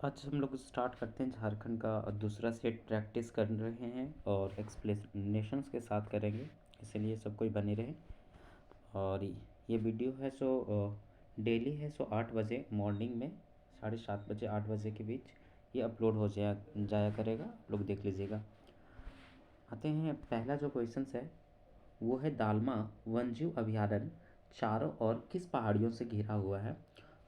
आज हम लोग स्टार्ट करते हैं झारखंड का दूसरा सेट प्रैक्टिस कर रहे हैं और एक्सप्लेनेशंस के साथ करेंगे, इसलिए सब कोई बने रहे। और ये वीडियो है सो डेली है, सो 8 बजे मॉर्निंग में 7:30 बजे 8 बजे के बीच ये अपलोड हो जाया करेगा, आप लोग देख लीजिएगा। आते हैं, पहला जो क्वेश्चन है वो है दालमा वन्यजीव अभयारण्य चारों ओर किस पहाड़ियों से घिरा हुआ है।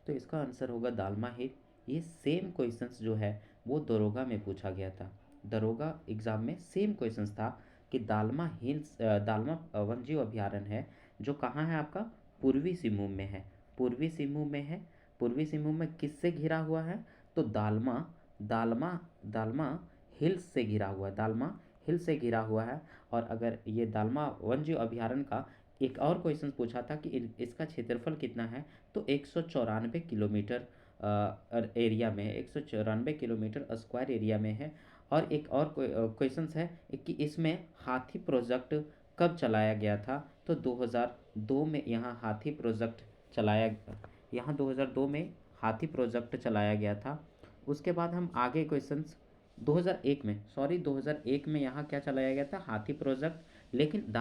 तो इसका आंसर होगा दालमा हिल। ये सेम क्वेश्चंस जो है वो दरोगा में पूछा गया था। दरोगा एग्जाम में सेम क्वेश्चंस था कि दालमा हिल्स दालमा वन्यजीव अभयारण्य है जो कहाँ है, आपका पूर्वी सिंहभूम में है। पूर्वी सिंहभूम में है। पूर्वी सिंहभूम में किससे घिरा हुआ है? तो दालमा दालमा दालमा हिल्स से घिरा हुआ है। दालमा हिल से घिरा हुआ है। और अगर ये दालमा वन्यजीव अभयारण्य का एक और क्वेश्चन पूछा था कि इसका क्षेत्रफल कितना है, तो 194 किलोमीटर एरिया में है, 194 किलोमीटर स्क्वायर एरिया में है। और एक और क्वेश्चन है कि इसमें हाथी प्रोजेक्ट कब चलाया गया था। तो 2002 में यहाँ हाथी प्रोजेक्ट चलाया यहाँ 2002 में हाथी प्रोजेक्ट चलाया गया था। उसके बाद हम आगे क्वेश्चंस 2001 में यहाँ क्या चलाया गया था, हाथी प्रोजेक्ट। लेकिन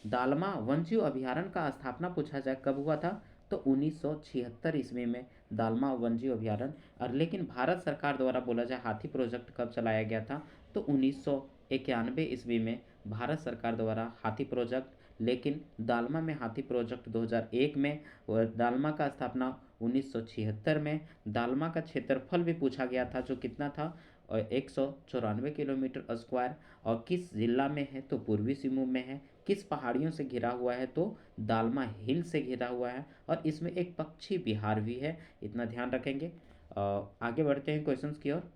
दालमा वन्यजीव अभयारण्य का स्थापना पूछा जाए कब हुआ था, तो 1976 ईस्वी में दालमा वन्यजीव अभयारण्य। और लेकिन भारत सरकार द्वारा बोला जाए हाथी प्रोजेक्ट कब चलाया गया था, तो 1991 ईस्वी में भारत सरकार द्वारा हाथी प्रोजेक्ट। लेकिन दालमा में हाथी प्रोजेक्ट 2001 में, दालमा का स्थापना 1976 में। दालमा का क्षेत्रफल भी पूछा गया था जो कितना था, 194 किलोमीटर स्क्वायर। और किस जिला में है, तो पूर्वी सिंहभूम में है। किस पहाड़ियों से घिरा हुआ है, तो दालमा हिल से घिरा हुआ है। और इसमें एक पक्षी विहार भी है, इतना ध्यान रखेंगे। आगे बढ़ते हैं क्वेश्चंस की ओर।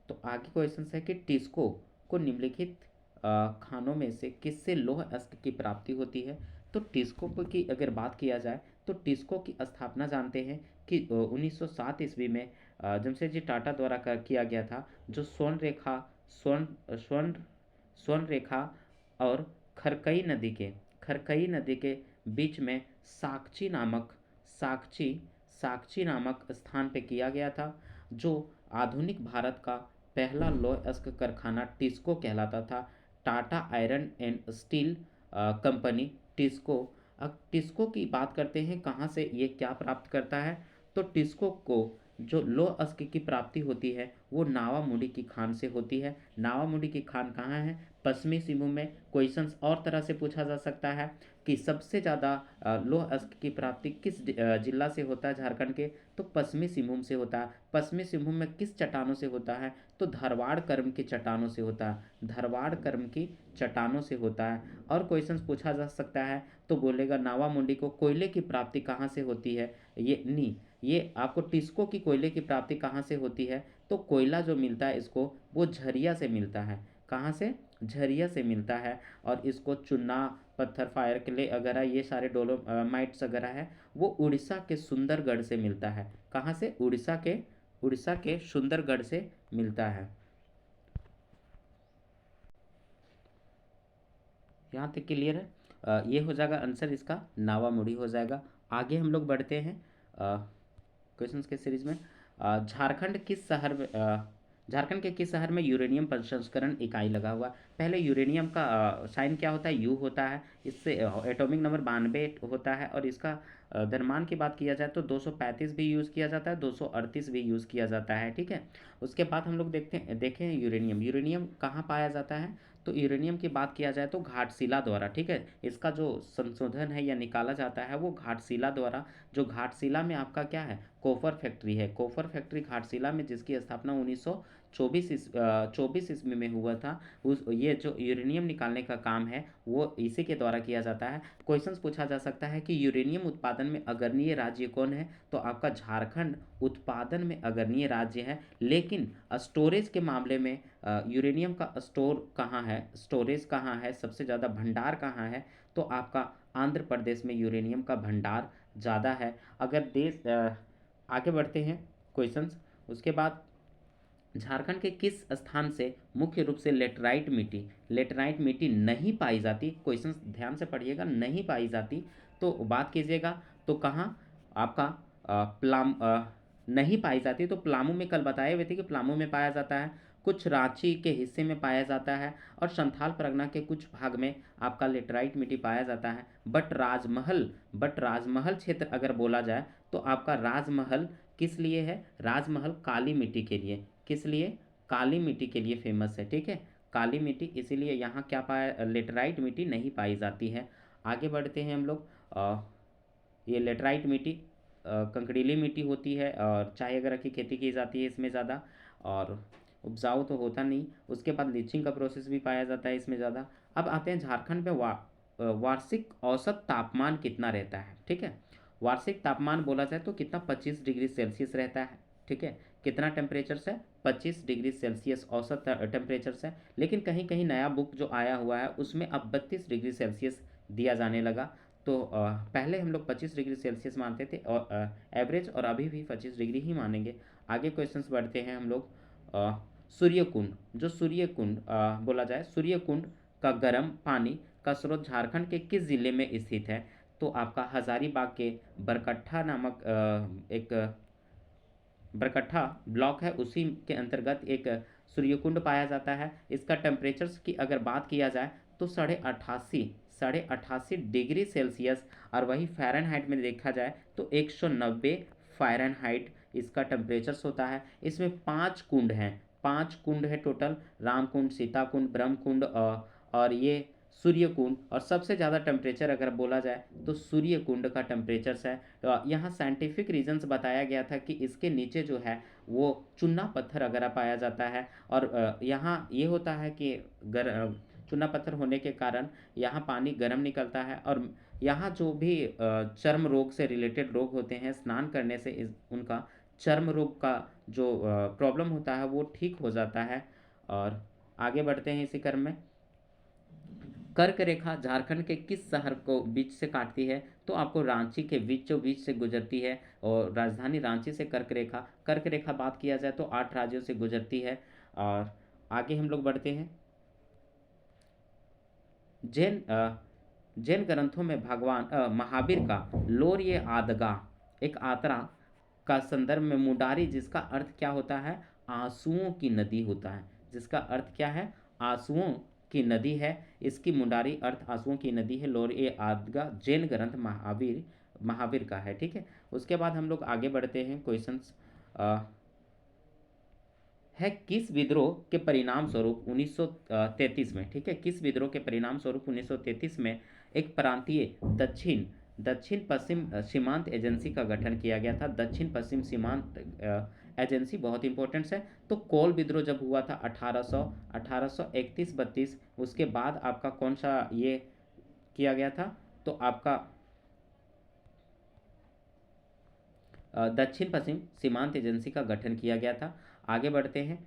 तो आगे क्वेश्चन है कि टिस्को को निम्नलिखित खानों में से किससे लौह अयस्क की प्राप्ति होती है। तो टिस्को की अगर बात किया जाए तो टिस्को की स्थापना जानते हैं कि 1907 ईस्वी में जमशेदजी टाटा द्वारा किया गया था। जो स्वर्ण स्वर्ण रेखा और खरकई नदी के बीच में साक्षी साक्षी नामक स्थान पे किया गया था। जो आधुनिक भारत का पहला लौह अयस्क कारखाना टिस्को कहलाता था। Tata iron and steel company TISCO. अब टिस्को की बात करते हैं, कहाँ से ये क्या प्राप्त करता है। तो टिस्को को जो लौह अयस्क की प्राप्ति होती है वो नावामुंडी की खान से होती है। नावामुंडी की खान कहाँ है, पश्चिमी सिंहभूम में। क्वेश्चंस और तरह से पूछा जा सकता है कि सबसे ज़्यादा लौह अयस्क की प्राप्ति किस जिला से होता है झारखंड के, तो पश्चिमी सिंहभूम से होता है। पश्चिमी सिंहभूम में किस चट्टानों से होता है, तो धारवाड़ कर्म की चट्टानों से होता है। धारवाड़ कर्म की चट्टानों से होता है। और क्वेश्चंस पूछा जा सकता है तो बोलेगा नावामुंडी को कोयले की प्राप्ति कहाँ से होती है। ये आपको टिस्को की कोयले की प्राप्ति कहाँ से होती है, तो कोयला जो मिलता है इसको वो झरिया से मिलता है। कहाँ से, झरिया से मिलता है। और इसको चुन्ना पत्थर फायर क्ले वगैरह ये सारे डोलोमाइट्स वगैरह है वो उड़ीसा के सुंदरगढ़ से मिलता है। कहाँ से, उड़ीसा के सुंदरगढ़ से मिलता है। यहाँ तक क्लियर है। ये हो जाएगा आंसर, इसका नावामुड़ी हो जाएगा। आगे हम लोग बढ़ते हैं क्वेश्चंस के सीरीज में। झारखंड के किस शहर में यूरेनियम प्रसंस्करण इकाई लगा हुआ है। पहले यूरेनियम का साइन क्या होता है, यू होता है। इससे एटॉमिक नंबर 92 होता है। और इसका द्रव्यमान की बात किया जाए तो 235 भी यूज़ किया जाता है, 238 भी यूज़ किया जाता है। ठीक है। उसके बाद हम लोग देखें यूरेनियम कहाँ पाया जाता है। तो यूरेनियम की बात किया जाए तो घाटशिला द्वारा। ठीक है। इसका जो संशोधन है या निकाला जाता है वो घाटशिला द्वारा। जो घाटशिला में आपका क्या है, कोफर फैक्ट्री है। कोफर फैक्ट्री घाटशिला में, जिसकी स्थापना 1924 ईस्वी में हुआ था। ये जो यूरेनियम निकालने का काम है वो इसी के द्वारा किया जाता है। क्वेश्चंस पूछा जा सकता है कि यूरेनियम उत्पादन में अग्रणीय राज्य कौन है, तो आपका झारखंड उत्पादन में अग्रणीय राज्य है। लेकिन स्टोरेज के मामले में यूरेनियम का स्टोर कहाँ है, स्टोरेज कहाँ है, सबसे ज़्यादा भंडार कहाँ है, तो आपका आंध्र प्रदेश में यूरेनियम का भंडार ज़्यादा है। अगर आगे बढ़ते हैं क्वेश्चंस। उसके बाद झारखंड के किस स्थान से मुख्य रूप से लेटराइट मिट्टी नहीं पाई जाती। क्वेश्चन ध्यान से पढ़िएगा, नहीं पाई जाती तो बात कीजिएगा तो कहाँ आपका नहीं पाई जाती, तो पलामू में कल बताए हुए थे कि पलामू में पाया जाता है, कुछ रांची के हिस्से में पाया जाता है, और संथाल परगना के कुछ भाग में आपका लेटराइट मिट्टी पाया जाता है। बट राजमहल क्षेत्र अगर बोला जाए तो आपका राजमहल किस लिए है? राजमहल काली मिट्टी के लिए। किस लिए? काली मिट्टी के लिए फेमस है, ठीक है, काली मिट्टी, इसीलिए यहाँ क्या पाया, लेटराइट मिट्टी नहीं पाई जाती है। आगे बढ़ते हैं हम लोग। ये लेटराइट मिट्टी कंकड़ीली मिट्टी होती है और चाय वगैरह की खेती की जाती है इसमें ज़्यादा, और उपजाऊ तो होता नहीं। उसके बाद लीचिंग का प्रोसेस भी पाया जाता है इसमें ज़्यादा। अब आते हैं झारखंड में वार्षिक औसत तापमान कितना रहता है, ठीक है। वार्षिक तापमान बोला जाए तो कितना, 25 डिग्री सेल्सियस रहता है, ठीक है। कितना टेम्परेचर है? 25 डिग्री सेल्सियस औसत टेम्परेचर है। लेकिन कहीं कहीं नया बुक जो आया हुआ है उसमें अब 32 डिग्री सेल्सियस दिया जाने लगा। तो पहले हम लोग 25 डिग्री सेल्सियस मानते थे और एवरेज, और अभी भी 25 डिग्री ही मानेंगे। आगे क्वेश्चंस बढ़ते हैं हम लोग। सूर्य कुंड, जो सूर्य कुंड बोला जाए, सूर्य कुंड का गर्म पानी का स्रोत झारखंड के किस जिले में स्थित है? तो आपका हजारीबाग के बरकट्ठा नामक एक बरकट्ठा ब्लॉक है, उसी के अंतर्गत एक सूर्यकुंड पाया जाता है। इसका टेम्परेचर की अगर बात किया जाए तो 88.5 डिग्री सेल्सियस, और वही फ़ारेनहाइट में देखा जाए तो 190 फ़ारेनहाइट इसका टेम्परेचर होता है। इसमें 5 कुंड हैं, 5 कुंड है टोटल, रामकुंड, सीताकुंड, ब्रह्मकुंड और ये सूर्य कुंड। और सबसे ज़्यादा टेम्परेचर अगर बोला जाए तो सूर्य कुंड का टेम्परेचर है। यहाँ साइंटिफिक रीजंस बताया गया था कि इसके नीचे जो है वो चूना पत्थर वगैरह पाया जाता है, और यहाँ ये होता है कि चूना पत्थर होने के कारण यहाँ पानी गर्म निकलता है, और यहाँ जो भी चर्म रोग से रिलेटेड रोग होते हैं, स्नान करने से उनका चर्म रोग का जो प्रॉब्लम होता है वो ठीक हो जाता है। और आगे बढ़ते हैं इसी क्रम में। कर्क रेखा झारखंड के किस शहर को बीच से काटती है? तो आपको रांची के बीचों बीच से गुजरती है, और राजधानी रांची से कर्क रेखा बात किया जाए तो 8 राज्यों से गुजरती है। और आगे हम लोग बढ़ते हैं। जैन ग्रंथों में भगवान महावीर का लोर्य आदगा एक आतरा का संदर्भ में मुंडारी, जिसका अर्थ क्या होता है? आंसुओं की नदी होता है, जिसका अर्थ क्या है? आंसुओं की नदी है। इसकी मुंडारी अर्थ आंसुओं की नदी है। लोर्य आदगा जैन ग्रंथ महावीर का है, ठीक है। उसके बाद हम लोग आगे बढ़ते हैं। क्वेश्चंस है किस विद्रोह के परिणाम स्वरूप 1933 में, ठीक है, किस विद्रोह के परिणाम स्वरूप 1933 में एक प्रांतीय दक्षिण पश्चिम सीमांत एजेंसी का गठन किया गया था? दक्षिण पश्चिम सीमांत एजेंसी बहुत इंपॉर्टेंट है। तो कोल विद्रोह जब हुआ था 1831-32, उसके बाद आपका कौन सा ये किया गया था? तो आपका दक्षिण पश्चिम सीमांत एजेंसी का गठन किया गया था। आगे बढ़ते हैं।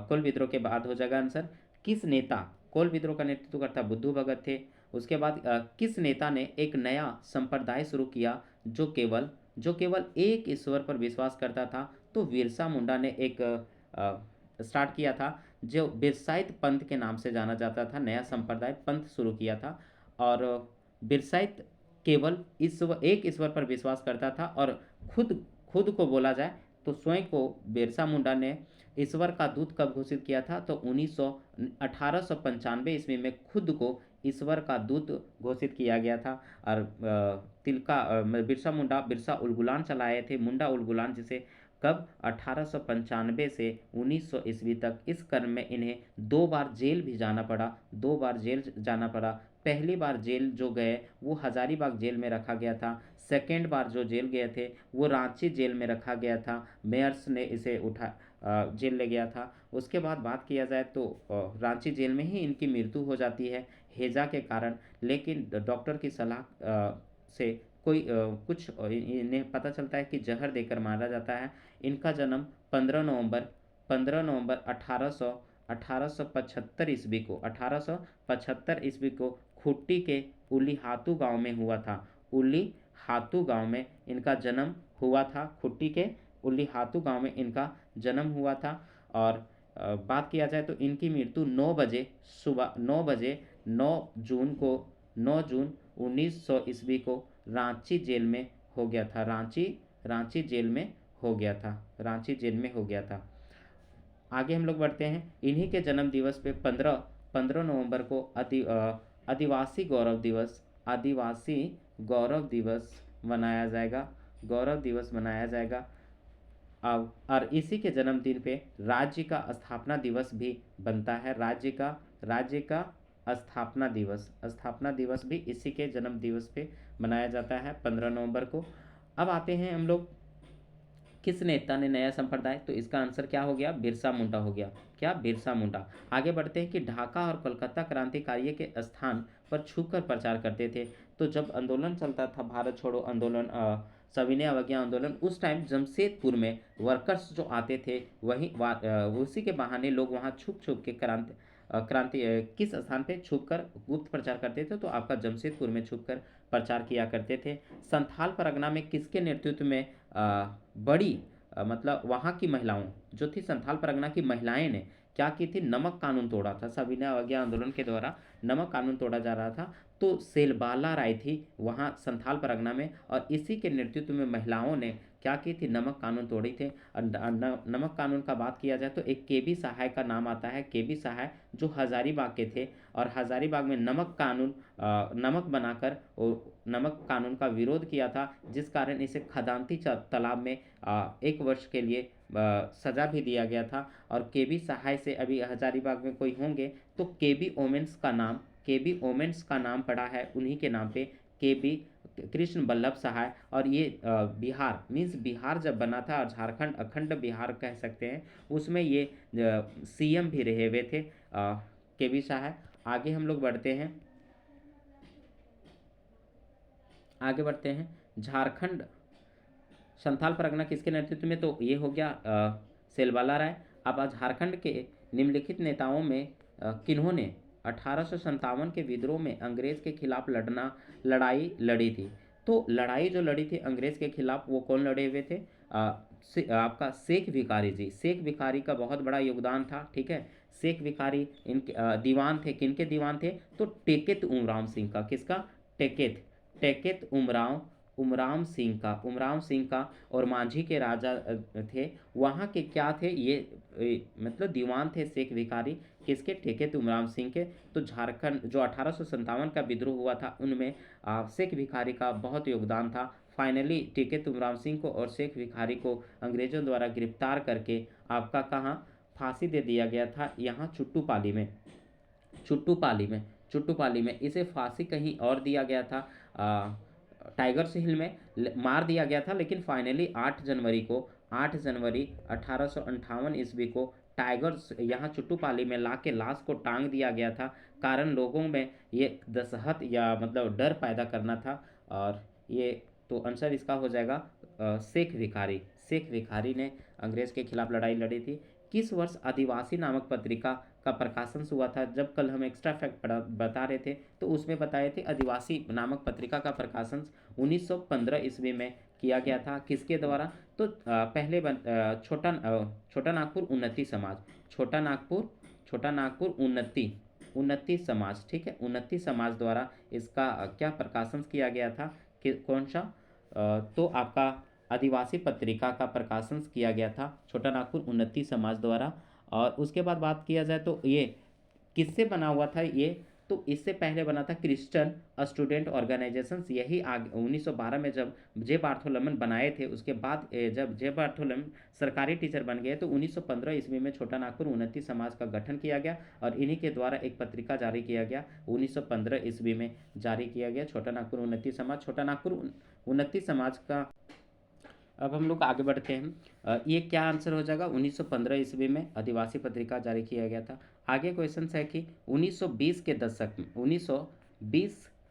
कोल विद्रोह के बाद हो जाएगा आंसर। किस नेता कोल विद्रोह का नेतृत्व करता? बुद्धू भगत थे। उसके बाद किस नेता ने एक नया संप्रदाय शुरू किया जो केवल एक ईश्वर पर विश्वास करता था? तो बिरसा मुंडा ने एक स्टार्ट किया था, जो बिरसाइत पंथ के नाम से जाना जाता था। नया संप्रदाय पंथ शुरू किया था, और बिरसाइत केवल एक ईश्वर पर विश्वास करता था, और खुद खुद को बोला जाए तो स्वयं को बिरसा मुंडा ने ईश्वर का दूत कब घोषित किया था? तो 1895 ईस्वी में खुद को ईश्वर का दूत घोषित किया गया था। और बिरसा उलगुलान चलाए थे, मुंडा उलगुलान, जिसे कब 1895 से 1900 ईस्वी तक। इस क्रम में इन्हें 2 बार जेल भी जाना पड़ा। पहली बार जेल जो गए वो हजारीबाग जेल में रखा गया था। सेकेंड बार जो जेल गए थे वो रांची जेल में रखा गया था। मेयर्स ने इसे जेल ले गया था। उसके बाद बात किया जाए तो रांची जेल में ही इनकी मृत्यु हो जाती है हैजा के कारण। लेकिन डॉक्टर की सलाह से कुछ इन्हें पता चलता है कि जहर देकर मारा जाता है। इनका जन्म 15 नवंबर 1875 ईस्वी को खुट्टी के उलीहातू गांव में हुआ था। उलीहातू गांव में इनका जन्म हुआ था। खुट्टी के उलीहातू गांव में इनका जन्म हुआ था। और बात किया जाए तो इनकी मृत्यु 9 जून 1900 ईस्वी को रांची जेल में हो गया था। रांची जेल में हो गया था, रांची जेल में हो गया था। आगे हम लोग बढ़ते हैं। इन्हीं के जन्म दिवस पे 15 नवंबर को आदिवासी गौरव दिवस, आदिवासी गौरव दिवस मनाया जाएगा, गौरव दिवस मनाया जाएगा। अब और इसी के जन्मदिन पे राज्य का स्थापना दिवस भी बनता है। राज्य का स्थापना दिवस भी इसी के जन्म दिवस पे मनाया जाता है 15 नवंबर को। अब आते हैं हम लोग, किस नेता ने नया संप्रदाय, तो इसका आंसर क्या हो गया, बिरसा मुंडा हो गया। क्या, बिरसा मुंडा। आगे बढ़ते हैं कि ढाका और कोलकाता क्रांतिकारियों के स्थान पर छुपकर प्रचार करते थे। तो जब आंदोलन चलता था, भारत छोड़ो आंदोलन, सविनय अवज्ञा आंदोलन, उस टाइम जमशेदपुर में वर्कर्स जो आते थे उसी के बहाने लोग वहाँ छुप छुप के क्रांति किस स्थान पे छुप कर गुप्त प्रचार करते थे, तो आपका जमशेदपुर में छुप कर प्रचार किया करते थे। संथाल परगना में किसके नेतृत्व में बड़ी मतलब वहाँ की महिलाओं जो थी, संथाल परगना की महिलाएं ने क्या की थी, नमक कानून तोड़ा था। सविनय अवज्ञा आंदोलन के द्वारा नमक कानून तोड़ा जा रहा था, तो सेलबाला राय थी वहाँ संथाल परगना में, और इसी के नेतृत्व में महिलाओं ने क्या की थी, नमक कानून तोड़ी थे। नमक कानून का बात किया जाए तो एक केबी सहाय का नाम आता है। केबी सहाय जो हजारीबाग के थे, और हजारीबाग में नमक बनाकर नमक कानून का विरोध किया था, जिस कारण इसे खदानती तालाब में 1 वर्ष के लिए सजा भी दिया गया था। और केबी सहाय से अभी हजारीबाग में कोई होंगे तो केबी ओमेंस का नाम पड़ा है उन्हीं के नाम पे, केबी कृष्ण वल्लभ सहाय। और ये बिहार मीन्स बिहार जब बना था, और झारखंड अखंड बिहार कह सकते हैं, उसमें ये सीएम भी रहे हुए थे केबी सहाय। आगे हम लोग बढ़ते हैं झारखंड संथाल परगना किसके नेतृत्व में, तो ये हो गया सेलबाला राय। अब झारखंड के निम्नलिखित नेताओं में किन्होंने 1857 के विद्रोह में अंग्रेज के खिलाफ लड़ाई लड़ी थी, तो लड़ाई जो लड़ी थी अंग्रेज के खिलाफ, वो कौन लड़े हुए थे, आपका शेख भिखारी जी। शेख भिखारी का बहुत बड़ा योगदान था, ठीक है। शेख भिखारी इनके दीवान थे, किनके दीवान थे, तो टेकेत उमराव सिंह का, किसका, टेकेत उमराव सिंह का, और मांझी के राजा थे वहाँ के, क्या थे ये मतलब दीवान थे शेख भिखारी, किसके, टेकेत उमराव सिंह के। तो झारखंड जो 1857 का विद्रोह हुआ था उनमें शेख भिखारी का बहुत योगदान था। फाइनली टेकेत उमराव सिंह को और शेख भिखारी को अंग्रेजों द्वारा गिरफ्तार करके आपका कहाँ फांसी दे दिया गया था, यहाँ चुट्टूपाली में इसे फांसी कहीं और दिया गया था, टाइगर्स हिल में मार दिया गया था, लेकिन फाइनली 8 जनवरी 1858 ईस्वी को टाइगर्स यहाँ चुट्टूपाली में ला के लाश को टांग दिया गया था। कारण लोगों में ये दहशत या मतलब डर पैदा करना था, और ये तो आंसर इसका हो जाएगा शेख भिखारी ने अंग्रेज के खिलाफ लड़ाई लड़ी थी। किस वर्ष आदिवासी नामक पत्रिका का प्रकाशन हुआ था, जब कल हम एक्स्ट्रा फैक्ट बता रहे थे तो उसमें बताए थे आदिवासी नामक पत्रिका का प्रकाशन 1915 ईस्वी में किया गया था, किसके द्वारा, तो पहले छोटा नागपुर उन्नति समाज, ठीक है, उन्नति समाज द्वारा इसका क्या प्रकाशन किया गया था, कि कौन सा, तो आपका आदिवासी पत्रिका का प्रकाशन किया गया था छोटा नागपुर उन्नति समाज द्वारा। और उसके बाद बात किया जाए तो ये किससे बना हुआ था ये, तो इससे पहले बना था क्रिश्चियन स्टूडेंट ऑर्गेनाइजेशंस, यही आगे 1912 में जब जे बार्थोलोमेन बनाए थे, उसके बाद जब जे बार्थोलोमेन सरकारी टीचर बन गए तो 1915 ईस्वी में छोटा नागपुर उन्नति समाज का गठन किया गया, और इन्हीं के द्वारा एक पत्रिका जारी किया गया 1915 ईस्वी में जारी किया गया छोटा नागपुर उन्नति समाज। छोटा नागपुर उन्नति समाज का अब हम लोग आगे बढ़ते हैं, ये क्या आंसर हो जाएगा, 1915 ईस्वी में आदिवासी पत्रिका जारी किया गया था। आगे क्वेश्चन है कि 1920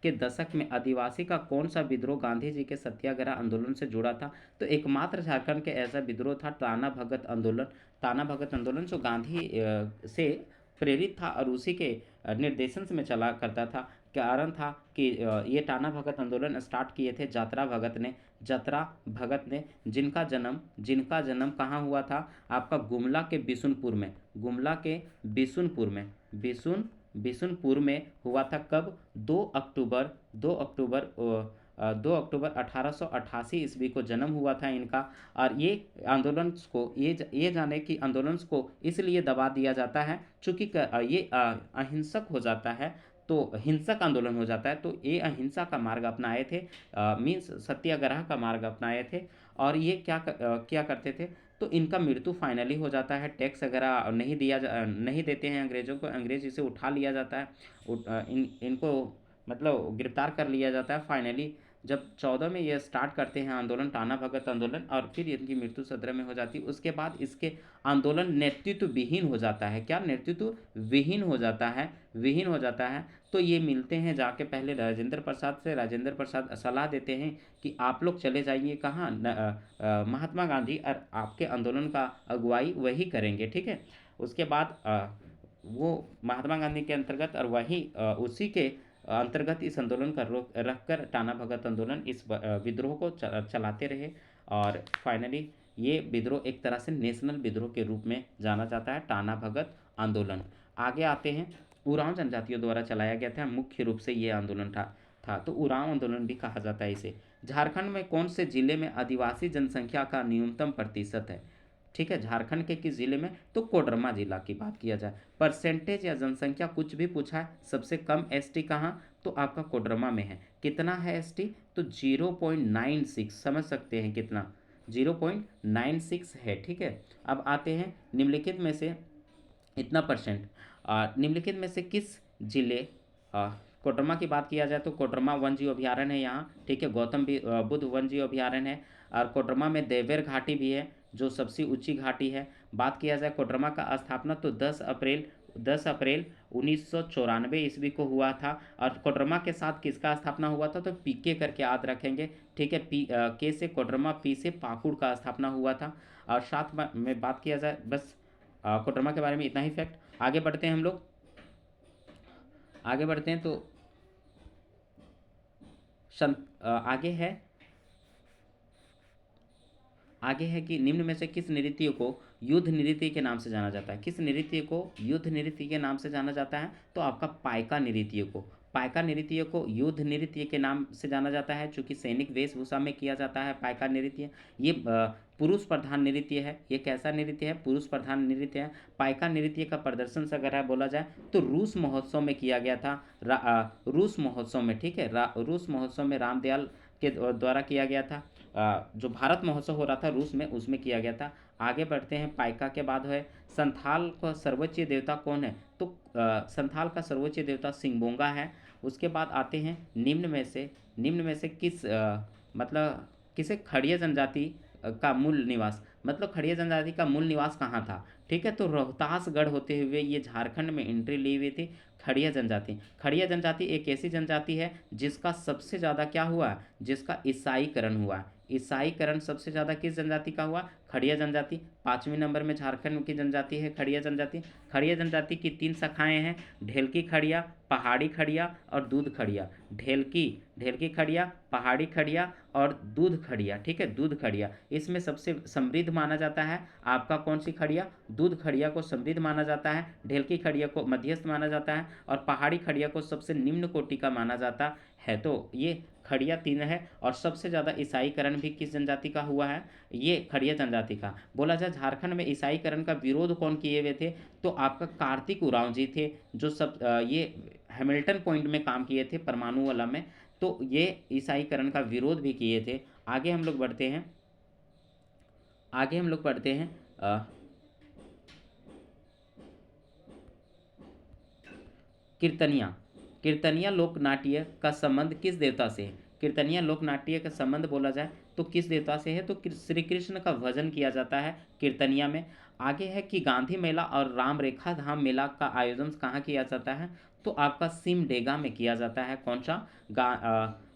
के दशक में आदिवासी का कौन सा विद्रोह गांधी जी के सत्याग्रह आंदोलन से जुड़ा था, तो एकमात्र झारखंड के ऐसा विद्रोह था टाना भगत आंदोलन जो गांधी से प्रेरित था और उसी के निर्देशन में चला करता था। कारण था कि ये टाना भगत आंदोलन स्टार्ट किए थे जतरा भगत ने, जिनका जन्म कहाँ हुआ था, आपका गुमला के बिशुनपुर में हुआ था। कब, 2 अक्टूबर 2 अक्टूबर 1888 ईस्वी को जन्म हुआ था इनका। और ये आंदोलन को ये जाने कि आंदोलन को इसलिए दबा दिया जाता है चूँकि ये अहिंसक हो जाता है, तो हिंसक आंदोलन हो जाता है, तो ये अहिंसा का मार्ग अपनाए थे, मीन्स सत्याग्रह का मार्ग अपनाए थे। और ये क्या करते थे, तो इनका मृत्यु फाइनली हो जाता है। टैक्स वगैरह नहीं देते हैं अंग्रेज़ों को, अंग्रेज इसे उठा लिया जाता है, इनको मतलब गिरफ्तार कर लिया जाता है फाइनली। जब 14 में ये स्टार्ट करते हैं आंदोलन, टाना भगत आंदोलन, और फिर इनकी मृत्यु 17 में हो जाती है। उसके बाद इसके आंदोलन नेतृत्व विहीन हो जाता है। क्या नेतृत्व विहीन हो जाता है, विहीन हो जाता है। तो ये मिलते हैं जाके पहले राजेंद्र प्रसाद से। राजेंद्र प्रसाद सलाह देते हैं कि आप लोग चले जाइए कहाँ, महात्मा गांधी, और आपके आंदोलन का अगुवाई वही करेंगे, ठीक है। उसके बाद वो महात्मा गांधी के अंतर्गत और वही उसी के अंतर्गत इस आंदोलन का रोक रखकर टाना भगत आंदोलन इस विद्रोह को चलाते रहे। और फाइनली ये विद्रोह एक तरह से नेशनल विद्रोह के रूप में जाना जाता है, टाना भगत आंदोलन। आगे आते हैं, उरांव जनजातियों द्वारा चलाया गया था मुख्य रूप से ये आंदोलन था, तो उरांव आंदोलन भी कहा जाता है इसे। झारखंड में कौन से जिले में आदिवासी जनसंख्या का न्यूनतम प्रतिशत है, ठीक है। झारखंड के किस जिले में, तो कोडरमा जिला की बात किया जाए। परसेंटेज या जनसंख्या कुछ भी पूछा है, सबसे कम एसटी कहाँ, तो आपका कोडरमा में है। कितना है एसटी, तो 0.96, समझ सकते हैं कितना, 0.96 है, ठीक है। अब आते हैं निम्नलिखित में से इतना परसेंट, निम्नलिखित में से किस जिले, कोडरमा की बात किया जाए तो कोडरमा वन्य जीव अभयारण्य है यहाँ, ठीक है। गौतम बुद्ध वन्य जीव अभयारण्य है, और कोडरमा में देवेर घाटी भी है जो सबसे ऊंची घाटी है। बात किया जाए कोडरमा का स्थापना तो 10 अप्रैल 1994 ईस्वी को हुआ था। और कोडरमा के साथ किसका स्थापना हुआ था, तो पीके करके याद रखेंगे, ठीक है। के से कोडरमा, पी से पाकुड़ का स्थापना हुआ था। और साथ में बात किया जाए बस कोडरमा के बारे में इतना ही फैक्ट। आगे बढ़ते हैं हम लोग, आगे बढ़ते हैं तो आगे है कि निम्न में से किस नृत्य को युद्ध नृत्य के नाम से जाना जाता है। किस नृत्य को युद्ध नृत्य के नाम से जाना जाता है, तो आपका पाइका नृत्य को, पाइका नृत्य को युद्ध नृत्य के नाम से जाना जाता है, चूँकि सैनिक वेशभूषा में किया जाता है पाइका नृत्य। ये पुरुष प्रधान नृत्य है। ये कैसा नृत्य है, पुरुष प्रधान नृत्य है। पाइका नृत्य का प्रदर्शन से अगर बोला जाए तो रूस महोत्सव में किया गया था, रूस महोत्सव में, ठीक है। रूस महोत्सव में रामदयाल के द्वारा किया गया था। जो भारत महोत्सव हो रहा था रूस में, उसमें किया गया था। आगे बढ़ते हैं, पाइका के बाद है संथाल का सर्वोच्च देवता कौन है, तो संथाल का सर्वोच्च देवता सिंगबोंगा है। उसके बाद आते हैं निम्न में से मतलब किसे खड़िया जनजाति का मूल निवास, मतलब खड़िया जनजाति का मूल निवास कहाँ था, ठीक है। तो रोहतासगढ़ होते हुए ये झारखंड में एंट्री ली हुई थी खड़िया जनजाति। खड़िया जनजाति एक ऐसी जनजाति है जिसका सबसे ज़्यादा क्या हुआ, जिसका ईसाईकरण हुआ। ईसाईकरण सबसे ज़्यादा किस जनजाति का हुआ, खड़िया जनजाति। 5वें नंबर में झारखंड की जनजाति है खड़िया जनजाति। खड़िया जनजाति की 3 शाखाएं हैं, ढेलकी खड़िया, पहाड़ी खड़िया और दूध खड़िया। ढेलकी खड़िया, पहाड़ी खड़िया और दूध खड़िया, ठीक है, दूध खड़िया। इसमें सबसे समृद्ध माना जाता है आपका कौन सी खड़िया, दूध खड़िया को समृद्ध माना जाता है, ढेलकी खड़िया को मध्यस्थ माना जाता है, और पहाड़ी खड़िया को सबसे निम्न कोटि का माना जाता है। तो ये खड़िया 3 है। और सबसे ज़्यादा ईसाईकरण भी किस जनजाति का हुआ है, ये खड़िया जनजाति का। बोला जाए झारखंड में ईसाईकरण का विरोध कौन किए हुए थे, तो आपका कार्तिक उरांव जी थे, जो ये हैमिल्टन पॉइंट में काम किए थे, परमाणु वाला में, तो ये ईसाईकरण का विरोध भी किए थे। आगे हम लोग बढ़ते हैं, कीर्तनिया लोकनाट्य का संबंध किस देवता से है। कीर्तनिया लोकनाट्य का संबंध बोला जाए तो किस देवता से है, तो श्री कृष्ण का भजन किया जाता है कीर्तनिया में। आगे है कि गांधी मेला और राम रेखा धाम मेला का आयोजन कहाँ किया जाता है, तो आपका सिमडेगा में किया जाता है। कौन सा,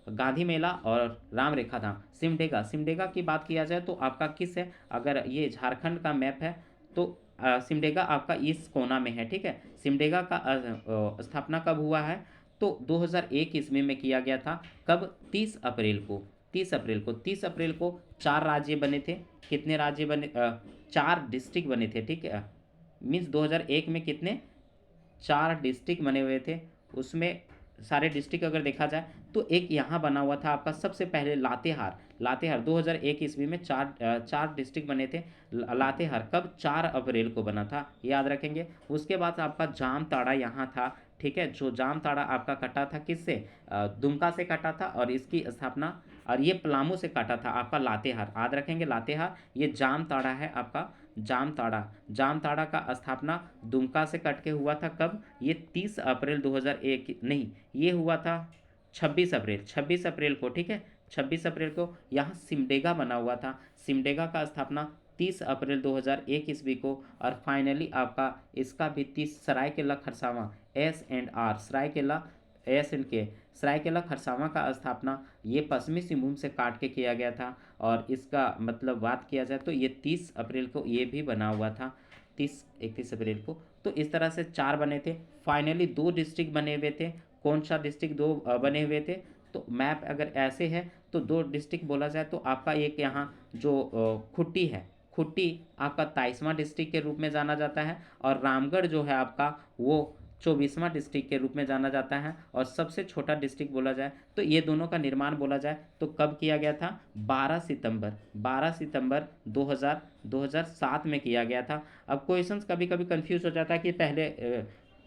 गांधी मेला और राम रेखा धाम, सिमडेगा की बात किया जाए तो आपका किस है, अगर ये झारखंड का मैप है तो सिमडेगा आपका इस कोना में है, ठीक है। सिमडेगा का स्थापना कब हुआ है, तो 2001 ईस्वी में किया गया था। कब, 30 अप्रैल को 4 राज्य बने थे। कितने राज्य बने, 4 डिस्ट्रिक्ट बने थे, ठीक है। मीन्स 2001 में कितने, 4 डिस्ट्रिक्ट बने हुए थे। उसमें सारे डिस्ट्रिक्ट अगर देखा जाए तो एक यहाँ बना हुआ था आपका सबसे पहले लातेहार। लातेहार 2001 ईस्वी में चार डिस्ट्रिक्ट बने थे। लातेहार कब 4 अप्रैल को बना था, याद रखेंगे। उसके बाद आपका जामताड़ा यहाँ था, ठीक है। जो जामताड़ा आपका कटा था किससे, दुमका से कटा था, और इसकी स्थापना, और ये पलामू से काटा था आपका लातेहार, याद रखेंगे लातेहार। ये जामताड़ा है आपका, जामताड़ा। जामताड़ा का स्थापना दुमका से कट के हुआ था कब, ये 30 अप्रैल 2001, नहीं ये हुआ था 26 अप्रैल को, ठीक है। 26 अप्रैल को यहाँ सिमडेगा बना हुआ था। सिमडेगा का स्थापना 30 अप्रैल 2001 ईस्वी को। और फाइनली आपका इसका भी 30 सरायकेला खरसावां, S&R सरायकेला, S&K सरायकेला खरसावां का स्थापना ये पश्चिमी सिंहभूम से काट के किया गया था। और इसका मतलब बात किया जाए तो ये 30 अप्रैल को ये भी बना हुआ था, 31 अप्रैल को। तो इस तरह से 4 बने थे। फाइनली 2 डिस्ट्रिक्ट बने हुए थे। कौन सा डिस्ट्रिक्ट 2 बने हुए थे, तो मैप अगर ऐसे है तो 2 डिस्ट्रिक्ट बोला जाए तो आपका एक यहाँ जो खुट्टी है, खुट्टी आपका 23वां डिस्ट्रिक्ट के रूप में जाना जाता है, और रामगढ़ जो है आपका वो 24वां डिस्ट्रिक्ट के रूप में जाना जाता है। और सबसे छोटा डिस्ट्रिक्ट बोला जाए तो ये दोनों का निर्माण बोला जाए तो कब किया गया था, 12 सितंबर 2007 में किया गया था। अब क्वेश्चंस कभी कभी कंफ्यूज हो जाता है कि पहले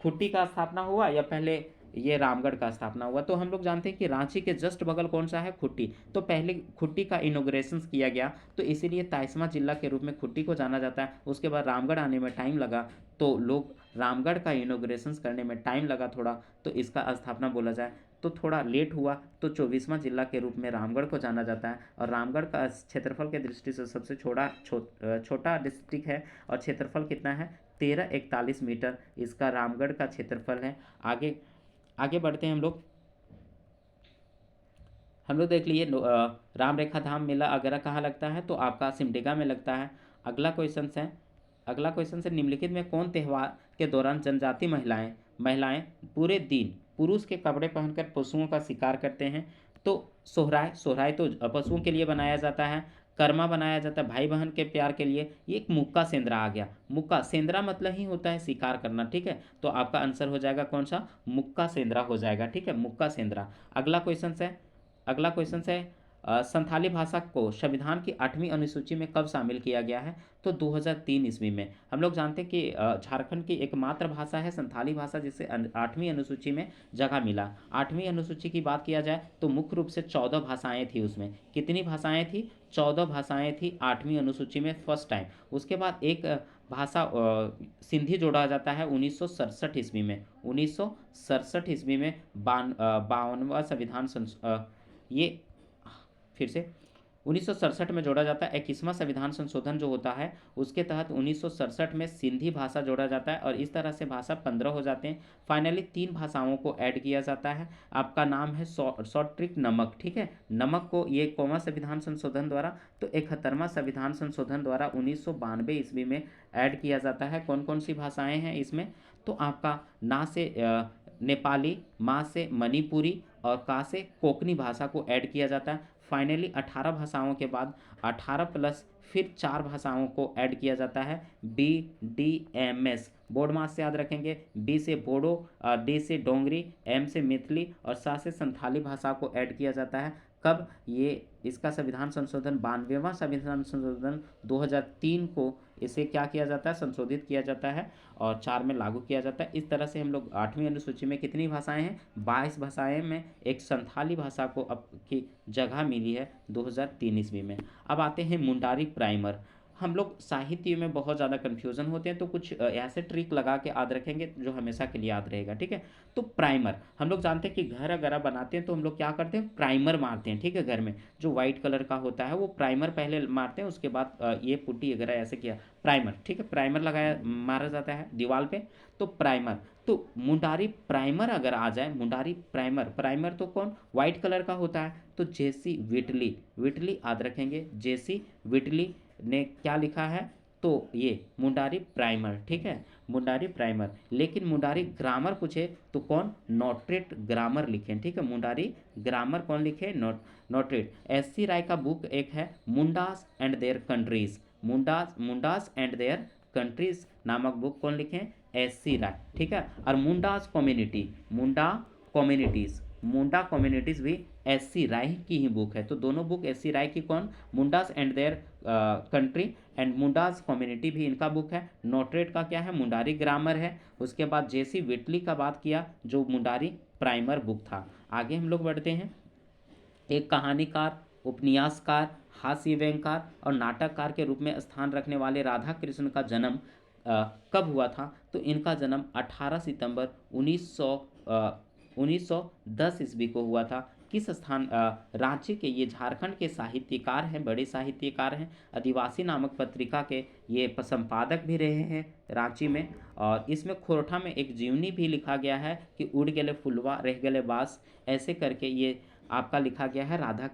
खुट्टी का स्थापना हुआ या पहले ये रामगढ़ का स्थापना हुआ। तो हम लोग जानते हैं कि रांची के जस्ट बगल कौन सा है, खुट्टी। तो पहले खुट्टी का इनोग्रेशन किया गया, तो इसीलिए 23वां जिला के रूप में खुट्टी को जाना जाता है। उसके बाद रामगढ़ आने में टाइम लगा, तो लोग रामगढ़ का इनोग्रेशन करने में टाइम लगा थोड़ा, तो इसका स्थापना बोला जाए तो थोड़ा लेट हुआ, तो 24वां जिला के रूप में रामगढ़ को जाना जाता है। और रामगढ़ का क्षेत्रफल के दृष्टि से सबसे छोटा डिस्ट्रिक्ट है, और क्षेत्रफल कितना है, 1341 मीटर इसका रामगढ़ का क्षेत्रफल है। आगे आगे बढ़ते हैं हम लोग देख लिए राम रेखा धाम मेला अगरा कहाँ लगता है, तो आपका सिमडेगा में लगता है। अगला क्वेश्चन है निम्नलिखित में कौन त्यौहार के दौरान जनजाति महिलाएं पूरे दिन पुरुष के कपड़े पहनकर पशुओं का शिकार करते हैं, तो सोहराय तो पशुओं के लिए बनाया जाता है। कर्मा बनाया जाता है भाई बहन के प्यार के लिए। ये एक मुक्का सेंद्रा आ गया, मुक्का सेंद्रा मतलब ही होता है शिकार करना, ठीक है। तो आपका आंसर हो जाएगा कौन सा, मुक्का सेंद्रा हो जाएगा, ठीक है, मुक्का सेंद्रा। अगला क्वेश्चन है संथाली भाषा को संविधान की 8वीं अनुसूची में कब शामिल किया गया है, तो 2003 ईस्वी में। हम लोग जानते हैं कि झारखंड की एकमात्र भाषा है संथाली भाषा, जिसे 8वीं अनुसूची में जगह मिला। 8वीं अनुसूची की बात किया जाए तो मुख्य रूप से 14 भाषाएं थी उसमें। कितनी भाषाएं थी, 14 भाषाएं थी 8वीं अनुसूची में फर्स्ट टाइम। उसके बाद एक भाषा सिंधी जोड़ा जाता है 1967 ईस्वी में। 1967 ईस्वी में 52वां संविधान ये फिर से 1967 में जोड़ा जाता है। 21वां संविधान संशोधन जो होता है उसके तहत 1967 में सिंधी भाषा जोड़ा जाता है, और इस तरह से भाषा 15 हो जाते हैं। फाइनली 3 भाषाओं को ऐड किया जाता है। आपका नाम है शॉर्ट ट्रिक नमक, ठीक है। नमक को ये कौवा संविधान संशोधन द्वारा, तो 71वां संविधान संशोधन द्वारा 1992 ईस्वी में ऐड किया जाता है। कौन कौन सी भाषाएं हैं इसमें, तो आपका ना से नेपाली, मा से मणिपुरी, और का से कोंकणी भाषा को ऐड किया जाता है। फाइनली 18 भाषाओं के बाद 18 प्लस फिर 4 भाषाओं को ऐड किया जाता है, BDMS बोर्ड मास से याद रखेंगे। B से बोडो, D से डोंगरी, M से मैथिली, और सा से संथाली भाषा को ऐड किया जाता है। कब, ये इसका संविधान संशोधन 92वां संविधान संशोधन 2003 को इसे क्या किया जाता है, संशोधित किया जाता है, और 4 में लागू किया जाता है। इस तरह से हम लोग 8वीं अनुसूची में कितनी भाषाएं हैं, 22 भाषाएं में एक संथाली भाषा को अब की जगह मिली है 2003 ईस्वी में। अब आते हैं मुंडारी प्राइमर। हम लोग साहित्य में बहुत ज़्यादा कन्फ्यूज़न होते हैं, तो कुछ ऐसे ट्रिक लगा के याद रखेंगे जो हमेशा के लिए याद रहेगा, ठीक है। तो प्राइमर हम लोग जानते हैं कि घर अगर आप बनाते हैं तो हम लोग क्या करते हैं, प्राइमर मारते हैं, ठीक है। घर में जो वाइट कलर का होता है वो प्राइमर पहले मारते हैं, उसके बाद ये पुट्टी वगैरह ऐसे किया, प्राइमर, ठीक है। प्राइमर मारा जाता है दीवार पे, तो प्राइमर। तो मुंडारी प्राइमर अगर आ जाए, मुंडारी प्राइमर तो कौन, वाइट कलर का होता है, तो जेसी विटली याद रखेंगे। जेसी विटली ने क्या लिखा है, तो ये मुंडारी प्राइमर, ठीक है, मुंडारी प्राइमर। लेकिन मुंडारी ग्रामर पूछे तो कौन, नॉटरेट ग्रामर लिखे, ठीक है। मुंडारी ग्रामर कौन लिखे, नॉटरेट। SC राय का बुक एक है Mundas and there countries, Mundas and there countries नामक बुक कौन लिखे, SC राय, ठीक है। और मुंडा कम्युनिटीज़, मुंडा कम्युनिटीज़ भी एस.सी. राय की ही बुक है। तो दोनों बुक एस.सी. राय की कौन, Mundas and their country and Mundas community भी इनका बुक है। नोटरेट का क्या है, मुंडारी ग्रामर है। उसके बाद जेसी विटली का बात किया जो मुंडारी प्राइमर बुक था। आगे हम लोग बढ़ते हैं। एक कहानीकार, उपन्यासकार, हास्य व्यंगकार और नाटककार के रूप में स्थान रखने वाले राधा कृष्ण का जन्म कब हुआ था, तो इनका जन्म 18 सितंबर 1910 ईस्वी को हुआ था। किस स्थान, रांची के, ये झारखंड के साहित्यकार हैं, बड़े साहित्यकार हैं। आदिवासी नामक पत्रिका के ये संपादक भी रहे हैं रांची में। और इसमें खोरठा में एक जीवनी भी लिखा गया है कि उड़ गले फुलवा रह गले बास, ऐसे करके ये आपका लिखा गया है। राधा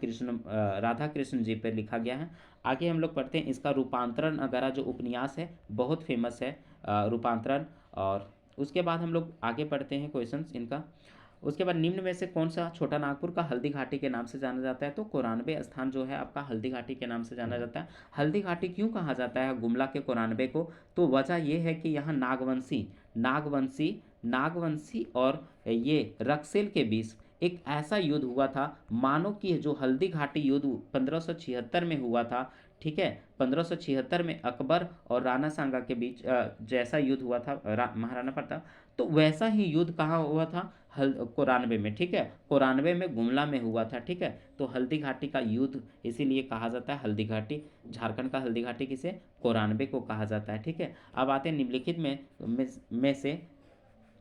कृष्ण जी पर लिखा गया है। आगे हम लोग पढ़ते हैं इसका रूपांतरण अगरा जो उपन्यास है बहुत फेमस है, रूपांतरण। और उसके बाद हम लोग आगे पढ़ते हैं क्वेश्चंस इनका। उसके बाद निम्न में से कौन सा छोटा नागपुर का हल्दी घाटी के नाम से जाना जाता है, तो 94 स्थान जो है आपका हल्दी घाटी के नाम से जाना जाता है। हल्दी घाटी क्यों कहा जाता है गुमला के 94 को, तो वजह ये है कि यहाँ नागवंशी और ये रक्सेल के बीच एक ऐसा युद्ध हुआ था, मानो कि जो हल्दी घाटी युद्ध 1576 में हुआ था, ठीक है। 1576 में अकबर और राणा सांगा के बीच जैसा युद्ध हुआ था महाराणा प्रताप, तो वैसा ही युद्ध कहाँ हुआ था, 94 में, ठीक है। 94 में गुमला में हुआ था, ठीक है। तो हल्दी घाटी का युद्ध इसीलिए कहा जाता है हल्दी घाटी। झारखंड का हल्दी घाटी किसे, 94 को कहा जाता है, ठीक है। अब आते हैं निम्नलिखित में से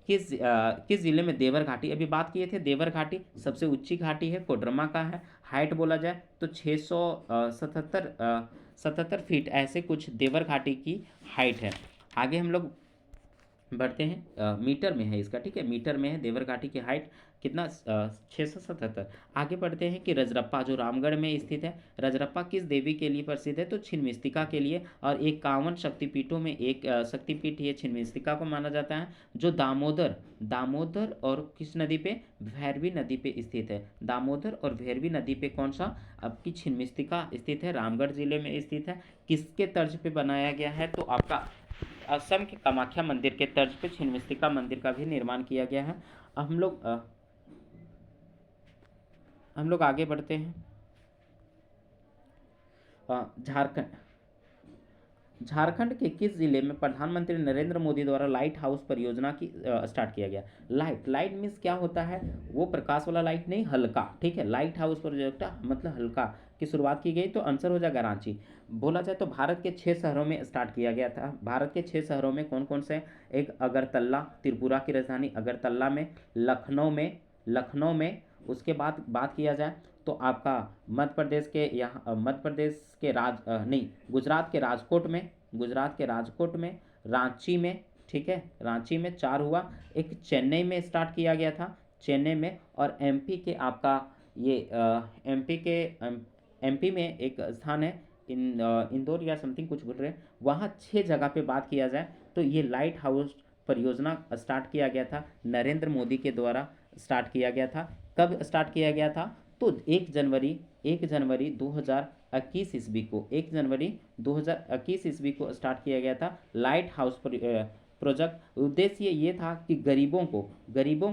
किस जिले में देवर घाटी, अभी बात किए थे। देवर घाटी सबसे ऊंची घाटी है, कोडरमा का है। हाइट बोला जाए तो 677 फीट ऐसे कुछ देवर घाटी की हाइट है। आगे हम लोग बढ़ते हैं, मीटर में है इसका, ठीक है। मीटर में है देवर घाटी की हाइट कितना, 677। आगे बढ़ते हैं कि रजरप्पा जो रामगढ़ में स्थित है, रजरप्पा किस देवी के लिए प्रसिद्ध है, तो छिन्नमस्तिका के लिए। और 51 शक्तिपीठों में एक शक्तिपीठ ये छिन्नमस्तिका को माना जाता है, जो दामोदर और किस नदी पे, भैरवी नदी पे स्थित है। दामोदर और भैरवी नदी पे कौन सा, आपकी छिन्नमस्तिका स्थित है, रामगढ़ जिले में स्थित है। किसके तर्ज पे बनाया गया है, तो आपका असम के कामाख्या मंदिर के तर्ज पे छिन्नमस्तिका मंदिर का भी निर्माण किया गया है। अब हम लोग आगे बढ़ते हैं। झारखंड के किस जिले में प्रधानमंत्री नरेंद्र मोदी द्वारा लाइट हाउस परियोजना की स्टार्ट किया गया। लाइट मीन्स क्या होता है, वो प्रकाश वाला लाइट नहीं, हल्का, ठीक है। लाइट हाउस प्रोजेक्ट मतलब हल्का की शुरुआत की गई, तो आंसर हो जाएगा रांची। बोला जाए तो भारत के 6 शहरों में स्टार्ट किया गया था। भारत के 6 शहरों में कौन कौन से, एक अगरतला, त्रिपुरा की राजधानी अगरतला में, लखनऊ में। उसके बाद बात किया जाए तो आपका मध्य प्रदेश के गुजरात के राजकोट में, रांची में, ठीक है, रांची में 4 हुआ। एक चेन्नई में स्टार्ट किया गया था, चेन्नई में। और एमपी के आपका ये एमपी में एक स्थान है इंदौर या समथिंग कुछ बोल रहे हैं, वहाँ 6 जगह पे बात किया जाए तो ये लाइट हाउस परियोजना स्टार्ट किया गया था, नरेंद्र मोदी के द्वारा स्टार्ट किया गया था। कब स्टार्ट किया गया था, तो 1 जनवरी 2021 ईस्वी को, 1 जनवरी 2021 ईस्वी को स्टार्ट किया गया था लाइट हाउस प्रोजेक्ट। उद्देश्य ये था कि गरीबों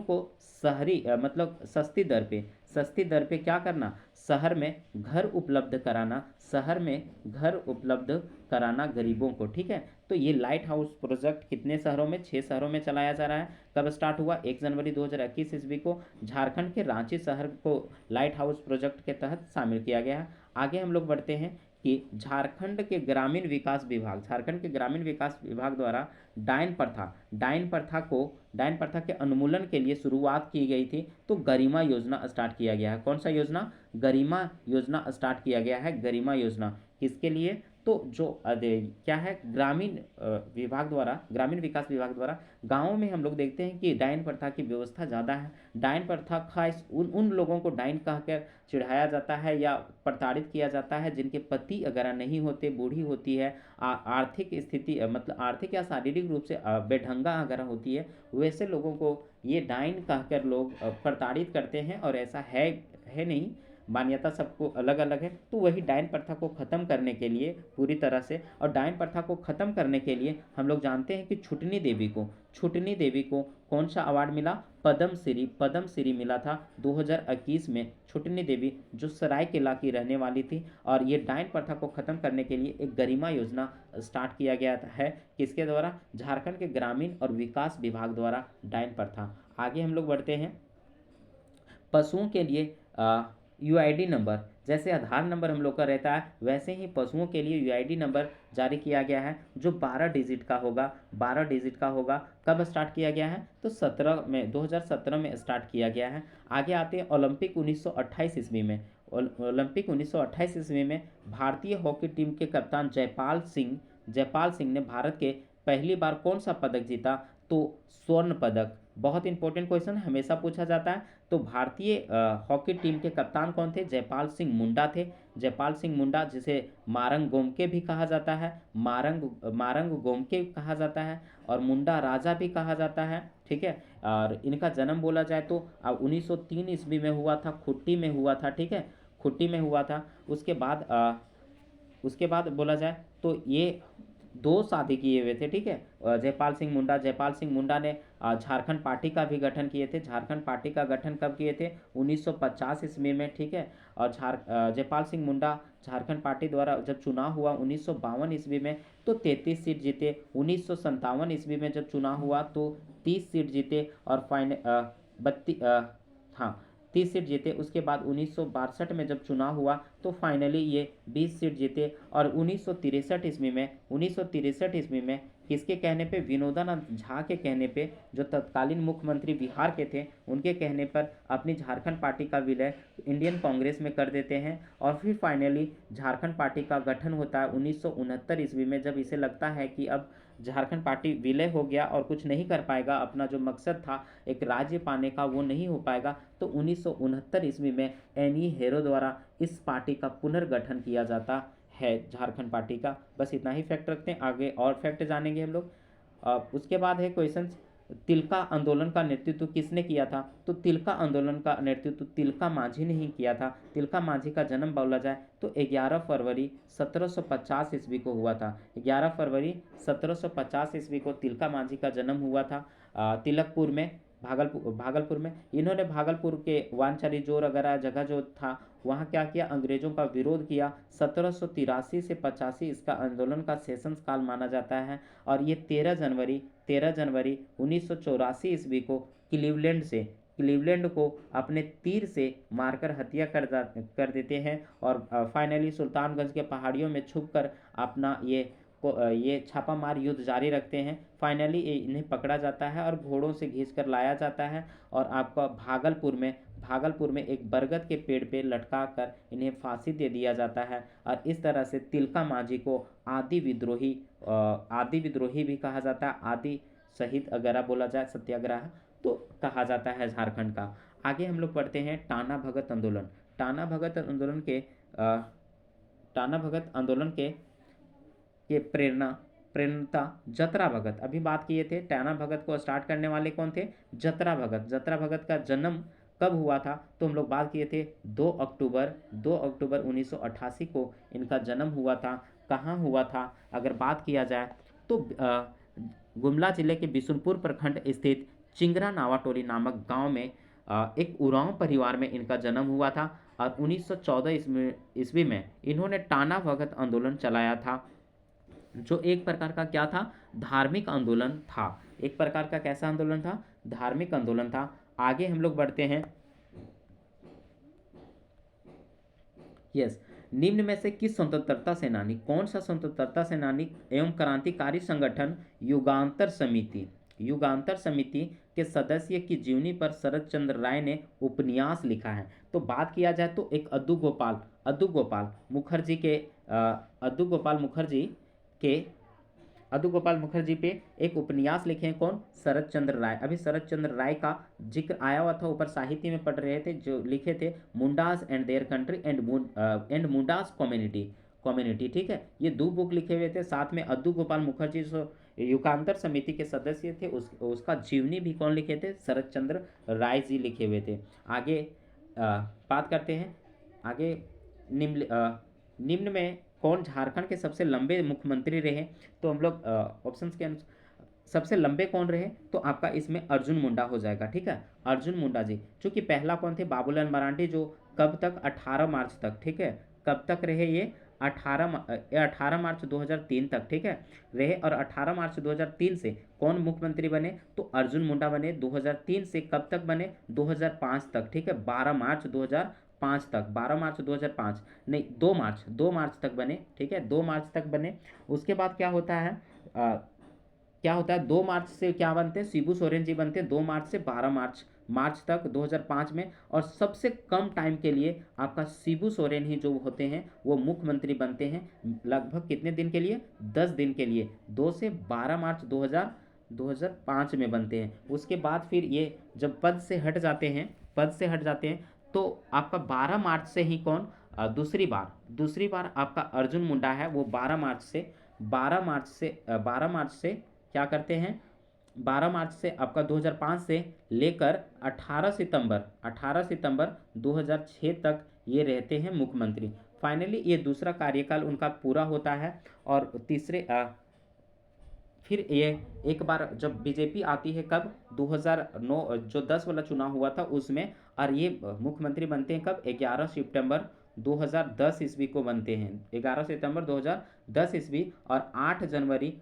को शहरी मतलब सस्ती दर पे क्या करना, शहर में घर उपलब्ध कराना गरीबों को, ठीक है। तो ये लाइट हाउस प्रोजेक्ट कितने शहरों में, 6 शहरों में चलाया जा रहा है। कब स्टार्ट हुआ, 1 जनवरी 2021 ईस्वी को। झारखंड के रांची शहर को लाइट हाउस प्रोजेक्ट के तहत शामिल किया गया है। आगे हम लोग बढ़ते हैं कि झारखंड के ग्रामीण विकास विभाग द्वारा डायन प्रथा के उन्मूलन के लिए शुरुआत की गई थी, तो गरिमा योजना स्टार्ट किया गया है। कौन सा योजना, गरिमा योजना स्टार्ट किया गया है। गरिमा योजना किसके लिए, तो जो क्या है, ग्रामीण विकास विभाग द्वारा गाँवों में हम लोग देखते हैं कि डायन प्रथा की व्यवस्था ज़्यादा है। डायन प्रथा खास उन लोगों को डायन कहकर चिढ़ाया जाता है या प्रताड़ित किया जाता है जिनके पति अगर नहीं होते, बूढ़ी होती है, आर्थिक स्थिति मतलब आर्थिक या शारीरिक रूप से बेढंगा अगर होती है, वैसे लोगों को ये डायन कहकर लोग प्रताड़ित करते हैं। और ऐसा है नहीं, मान्यता सबको अलग अलग है। तो वही डायन प्रथा को ख़त्म करने के लिए पूरी तरह से, और डायन प्रथा को ख़त्म करने के लिए हम लोग जानते हैं कि छुटनी देवी को कौन सा अवार्ड मिला? पद्मश्री मिला था 2021 में। छुटनी देवी जो सरायकेला की रहने वाली थी, और ये डायन प्रथा को ख़त्म करने के लिए एक गरिमा योजना स्टार्ट किया गया है। किसके द्वारा? झारखंड के ग्रामीण और विकास विभाग द्वारा डायन प्रथा। आगे हम लोग बढ़ते हैं। पशुओं के लिए यूआईडी नंबर, जैसे आधार नंबर हम लोग का रहता है, वैसे ही पशुओं के लिए यूआईडी नंबर जारी किया गया है, जो 12 डिजिट का होगा। 12 डिजिट का होगा। कब स्टार्ट किया गया है? तो 2017 में स्टार्ट किया गया है। आगे आते हैं ओलंपिक 1928 ईस्वी में। ओलंपिक 1928 ईस्वी में भारतीय हॉकी टीम के कप्तान जयपाल सिंह ने भारत के पहली बार कौन सा पदक जीता? तो स्वर्ण पदक। बहुत इंपॉर्टेंट क्वेश्चन, हमेशा पूछा जाता है। तो भारतीय हॉकी टीम के कप्तान कौन थे? जयपाल सिंह मुंडा थे। जयपाल सिंह मुंडा, जिसे मारंग गोमके भी कहा जाता है, मारंग गोमके कहा जाता है, और मुंडा राजा भी कहा जाता है। ठीक है। और इनका जन्म बोला जाए तो 1903 ईस्वी में हुआ था, खुट्टी में हुआ था। ठीक है, खुट्टी में हुआ था। उसके बाद बोला जाए तो ये 2 शादी किए हुए थे। ठीक है, जयपाल सिंह मुंडा ने झारखंड पार्टी का भी गठन किए थे। झारखंड पार्टी का गठन कब किए थे? 1950 ईस्वी में। ठीक है, और जयपाल सिंह मुंडा झारखंड पार्टी द्वारा जब चुनाव हुआ 1952 ईस्वी में, तो 33 सीट जीते। 1957 ईस्वी में जब चुनाव हुआ तो 30 सीट जीते, और हाँ 30 सीट जीते। उसके बाद 1962 में जब चुनाव हुआ तो फाइनली ये 20 सीट जीते। और 1963 ईस्वी में किसके कहने पे? विनोदानंद झा के कहने पे, जो तत्कालीन मुख्यमंत्री बिहार के थे, उनके कहने पर अपनी झारखंड पार्टी का विलय इंडियन कांग्रेस में कर देते हैं। और फिर फाइनली झारखंड पार्टी का गठन होता है 1969 ईस्वी में, जब इसे लगता है कि अब झारखंड पार्टी विलय हो गया और कुछ नहीं कर पाएगा, अपना जो मकसद था एक राज्य पाने का वो नहीं हो पाएगा। तो 1969 ईस्वी में एन.ई. हेरो द्वारा इस पार्टी का पुनर्गठन किया जाता है, झारखंड पार्टी का। बस इतना ही फैक्ट रखते हैं, आगे और फैक्ट जानेंगे हम लोग। उसके बाद है क्वेश्चन, तिलका आंदोलन का नेतृत्व किसने किया था? तो तिलका आंदोलन का नेतृत्व तिलका मांझी ने ही किया था। तिलका मांझी का जन्म बोला जाए तो 11 फरवरी 1750 ईस्वी को हुआ था। 11 फरवरी 1750 ईस्वी को तिलका मांझी का जन्म हुआ था, तिलकपुर में, भागलपुर में। इन्होंने भागलपुर के वानचरी जोर वगैरह जगह जो था वहाँ क्या किया? अंग्रेजों का विरोध किया। 1783 से 85 इसका आंदोलन का सेशंस काल माना जाता है। और ये 13 जनवरी 1984 ईस्वी को क्लीवलैंड को अपने तीर से मारकर हत्या कर देते हैं। और फाइनली सुल्तानगंज के पहाड़ियों में छुपकर अपना ये छापामार युद्ध जारी रखते हैं। फाइनली इन्हें पकड़ा जाता है और घोड़ों से खींचकर लाया जाता है, और आपका भागलपुर में एक बरगद के पेड़ पे लटका कर इन्हें फांसी दे दिया जाता है। और इस तरह से तिलका मांझी को आदि विद्रोही भी कहा जाता है, आदि शहीद अगर बोला जाए, सत्याग्रह तो कहा जाता है झारखंड का। आगे हम लोग पढ़ते हैं टाना भगत आंदोलन। टाना भगत आंदोलन के प्रेरणता जतरा भगत। अभी बात किए थे टाना भगत को स्टार्ट करने वाले कौन थे? जतरा भगत का जन्म कब हुआ था? तो हम लोग बात किए थे 2 अक्टूबर 1988 को इनका जन्म हुआ था। कहाँ हुआ था अगर बात किया जाए तो गुमला जिले के बिशुनपुर प्रखंड स्थित चिंगरा नावाटोली नामक गांव में एक उरांव परिवार में इनका जन्म हुआ था। और 1914 ईस्वी में इन्होंने टाना भगत आंदोलन चलाया था, जो एक प्रकार का क्या था? धार्मिक आंदोलन था। एक प्रकार का कैसा आंदोलन था? धार्मिक आंदोलन था। आगे हम लोग बढ़ते हैं। निम्न में से किस स्वतंत्रता सेनानी, कौन सा स्वतंत्रता सेनानी एवं क्रांतिकारी संगठन युगांतर समिति के सदस्य की जीवनी पर शरद चंद्र राय ने उपन्यास लिखा है? तो बात किया जाए तो एक अद्दू गोपाल मुखर्जी पे एक उपन्यास लिखे हैं। कौन? शरद चंद्र राय। अभी शरद चंद्र राय का जिक्र आया हुआ था, ऊपर साहित्य में पढ़ रहे थे, जो लिखे थे Mundas and their country and Mundas community. ठीक है, ये 2 बुक लिखे हुए थे। साथ में अद्दू गोपाल मुखर्जी जो युगांतर समिति के सदस्य थे, उसका जीवनी भी कौन लिखे थे? शरद चंद्र राय जी लिखे हुए थे। आगे बात करते हैं आगे निम्न में कौन झारखंड के सबसे लंबे मुख्यमंत्री रहे? तो हम लोग ऑप्शंस के अनुसार सबसे लंबे कौन रहे? तो आपका इसमें अर्जुन मुंडा हो जाएगा, ठीक है, अर्जुन मुंडा जी। चूंकि पहला कौन थे? बाबूलाल मरांडी, जो कब तक? 18 मार्च तक, ठीक है, कब तक रहे ये? 18 मार्च 2003 तक, ठीक है, रहे। और 18 मार्च 2003 से कौन मुख्यमंत्री बने? तो अर्जुन मुंडा बने। 2003 से कब तक बने? 2005 तक, ठीक है, 12 मार्च 2005 तक, 12 मार्च 2005 नहीं, 2 मार्च तक बने, ठीक है, 2 मार्च तक बने। उसके बाद क्या होता है? क्या होता है? 2 मार्च से क्या बनते हैं? शिबू सोरेन जी बनते हैं 2 मार्च से 12 मार्च तक 2005 में। और सबसे कम टाइम के लिए आपका शिबू सोरेन ही जो होते हैं वो मुख्यमंत्री बनते हैं, लगभग कितने दिन के लिए? 10 दिन के लिए, 2 से 12 मार्च 2005 में बनते हैं। उसके बाद फिर ये जब पद से हट जाते हैं तो आपका 12 मार्च से ही कौन? दूसरी बार आपका अर्जुन मुंडा है, वो 12 मार्च से क्या करते हैं? 12 मार्च से आपका 2005 से लेकर 18 सितंबर 2006 तक ये रहते हैं मुख्यमंत्री। फाइनली ये दूसरा कार्यकाल उनका पूरा होता है। और फिर ये एक बार जब बीजेपी आती है, कब? 2009 जो 10 वाला चुनाव हुआ था उसमें। और ये मुख्यमंत्री बनते हैं कब? 11 सितंबर 2010 ईस्वी को बनते हैं, 11 सितंबर 2010 ईस्वी। और 8 जनवरी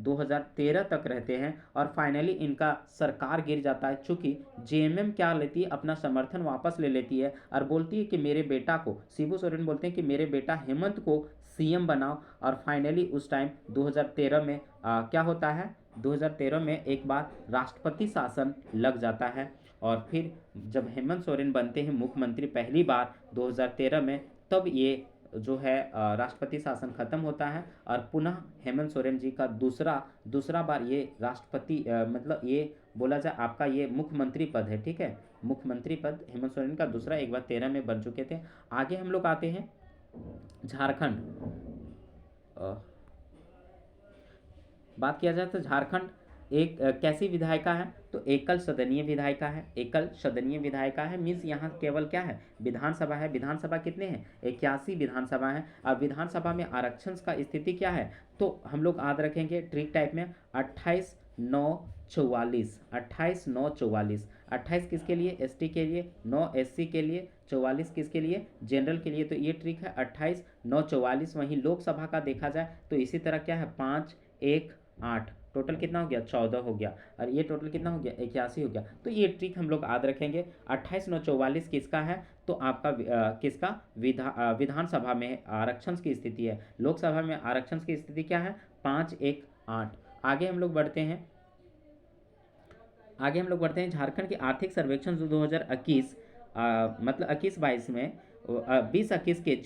2013 तक रहते हैं। और फाइनली इनका सरकार गिर जाता है, चूंकि जेएमएम क्या लेती है? अपना समर्थन वापस ले लेती है और बोलती है कि मेरे बेटा को, शिबू सोरेन बोलते हैं कि मेरे बेटा हेमंत को सीएम बनाओ। और फाइनली उस टाइम 2013 में क्या होता है? 2013 में एक बार राष्ट्रपति शासन लग जाता है। और फिर जब हेमंत सोरेन बनते हैं मुख्यमंत्री पहली बार 2013 में, तब ये जो है राष्ट्रपति शासन खत्म होता है। और पुनः हेमंत सोरेन जी का दूसरा बार ये राष्ट्रपति मतलब ये बोला जाए आपका ये मुख्यमंत्री पद है, ठीक है, मुख्यमंत्री पद हेमंत सोरेन का दूसरा, एक बार 13 में बन चुके थे। आगे हम लोग आते हैं झारखंड। बात किया जाए तो झारखंड एक कैसी विधायिका है? तो एकल सदनीय विधायिका है। मीन्स यहाँ केवल क्या है? विधानसभा है। विधानसभा कितने हैं? 81 विधानसभा है। अब विधानसभा में आरक्षण का स्थिति क्या है? तो हम लोग याद रखेंगे ट्रिक टाइप में 28/9/44, 28/9/44। 28 किसके लिए? एसटी के लिए, 9 एससी के लिए, 44 किसके लिए? जनरल के लिए। तो ये ट्रिक है 28/9/44। वहीं लोकसभा का देखा जाए तो इसी तरह क्या है? 5/1/8, टोटल कितना हो गया? 14 हो गया। और ये टोटल कितना हो गया? 81 हो गया। तो ये ट्रिक हम लोग याद रखेंगे। 28/9/44 किसका है? तो आपका किसका? विधानसभा में आरक्षण की स्थिति है। लोकसभा में आरक्षण की स्थिति क्या है? 5/1/8। आगे हम लोग बढ़ते हैं झारखंड के आर्थिक सर्वेक्षण 2021 मतलब 21-22 में 20-21 के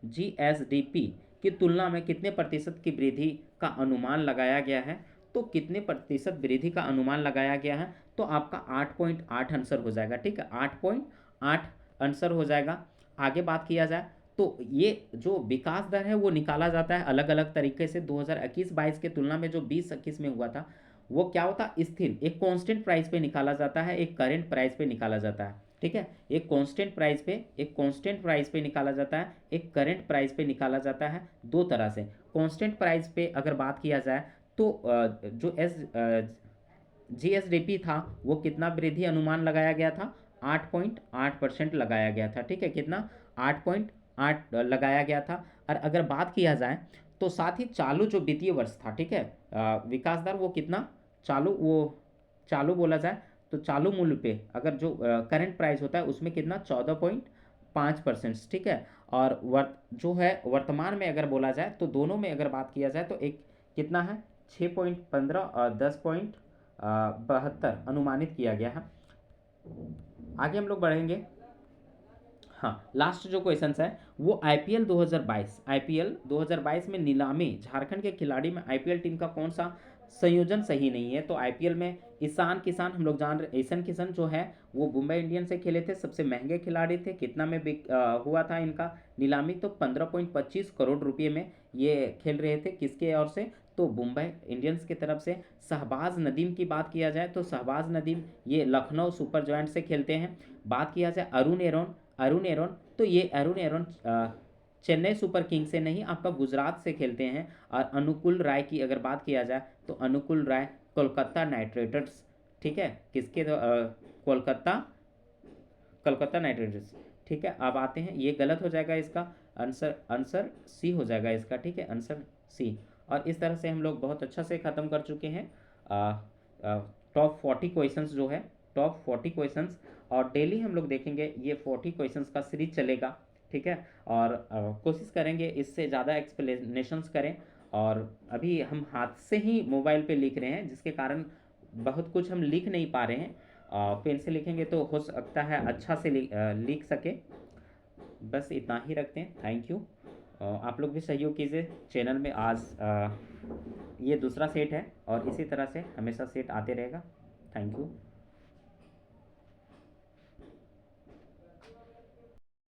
जीएसडीपी की तुलना में कितने प्रतिशत की वृद्धि का अनुमान लगाया गया है? तो कितने प्रतिशत वृद्धि का अनुमान लगाया गया है? तो आपका 8.8 आंसर हो जाएगा, ठीक है, 8.8 आंसर हो जाएगा। आगे बात किया जाए तो ये जो विकास दर है वो निकाला जाता है अलग अलग तरीके से। 2021-22 के तुलना में जो 20-21 में हुआ था वो क्या होता? स्थिर, एक कांस्टेंट प्राइस पे निकाला जाता है, एक करेंट प्राइस पे निकाला जाता है, ठीक है, एक कांस्टेंट प्राइस पे निकाला जाता है, एक करंट प्राइस पे निकाला जाता है। दो तरह से कांस्टेंट प्राइस पे अगर बात किया जाए तो जो जीएसडीपी था वो कितना वृद्धि अनुमान लगाया गया था? 8.8% लगाया गया था, ठीक है, कितना? 8.8 लगाया गया था। और अगर बात किया जाए तो साथ ही चालू जो वित्तीय वर्ष था, ठीक है, विकास दर वो कितना? चालू बोला जाए तो चालू मूल्य पे अगर जो करंट प्राइस होता है उसमें कितना? 14.5%, ठीक है। और जो है वर्तमान में अगर बोला जाए तो दोनों में अगर बात किया जाए तो एक कितना है? 6.15 और 10.72 अनुमानित किया गया है। आगे हम लोग बढ़ेंगे। हाँ, लास्ट जो क्वेश्चन है वो आईपीएल 2022 में नीलामी झारखंड के खिलाड़ी में आईपीएल टीम का कौन सा संयोजन सही नहीं है? तो आईपीएल में ईशान किशन, हम लोग जान रहे ईशान किशन जो है वो मुंबई इंडियंस से खेले थे, सबसे महंगे खिलाड़ी थे। कितना में हुआ था इनका नीलामी? तो 15.25 करोड़ रुपये में ये खेल रहे थे किसके ओर से, तो मुंबई इंडियंस की तरफ से। शहबाज नदीम की बात किया जाए तो शहबाज नदीम ये लखनऊ सुपर जॉइंट से खेलते हैं। बात किया जाए अरुण एरोन तो ये Arun Aaron Chennai super king से नहीं, आपका गुजरात से खेलते हैं। और अनुकूल राय की अगर बात किया जाए तो अनुकूल राय कोलकाता नाइट राइडर्स, ठीक है, किसके कोलकाता कोलकाता नाइट राइडर्स। ठीक है, अब आते हैं, ये गलत हो जाएगा, इसका आंसर आंसर सी हो जाएगा इसका, ठीक है, आंसर सी। और इस तरह से हम लोग बहुत अच्छा से ख़त्म कर चुके हैं टॉप 40 क्वेश्चंस जो है, टॉप 40 क्वेश्चंस। और डेली हम लोग देखेंगे, ये 40 क्वेश्चंस का सीरीज चलेगा, ठीक है। और कोशिश करेंगे इससे ज़्यादा एक्सप्लेनेशंस करें। और अभी हम हाथ से ही मोबाइल पे लिख रहे हैं, जिसके कारण बहुत कुछ हम लिख नहीं पा रहे हैं। पेन से लिखेंगे तो हो सकता है अच्छा से लिख सके। बस इतना ही रखते हैं, थैंक यू। आप लोग भी सहयोग कीजिए चैनल में। आज ये दूसरा सेट है और इसी तरह से हमेशा सेट आते रहेगा। Thank you.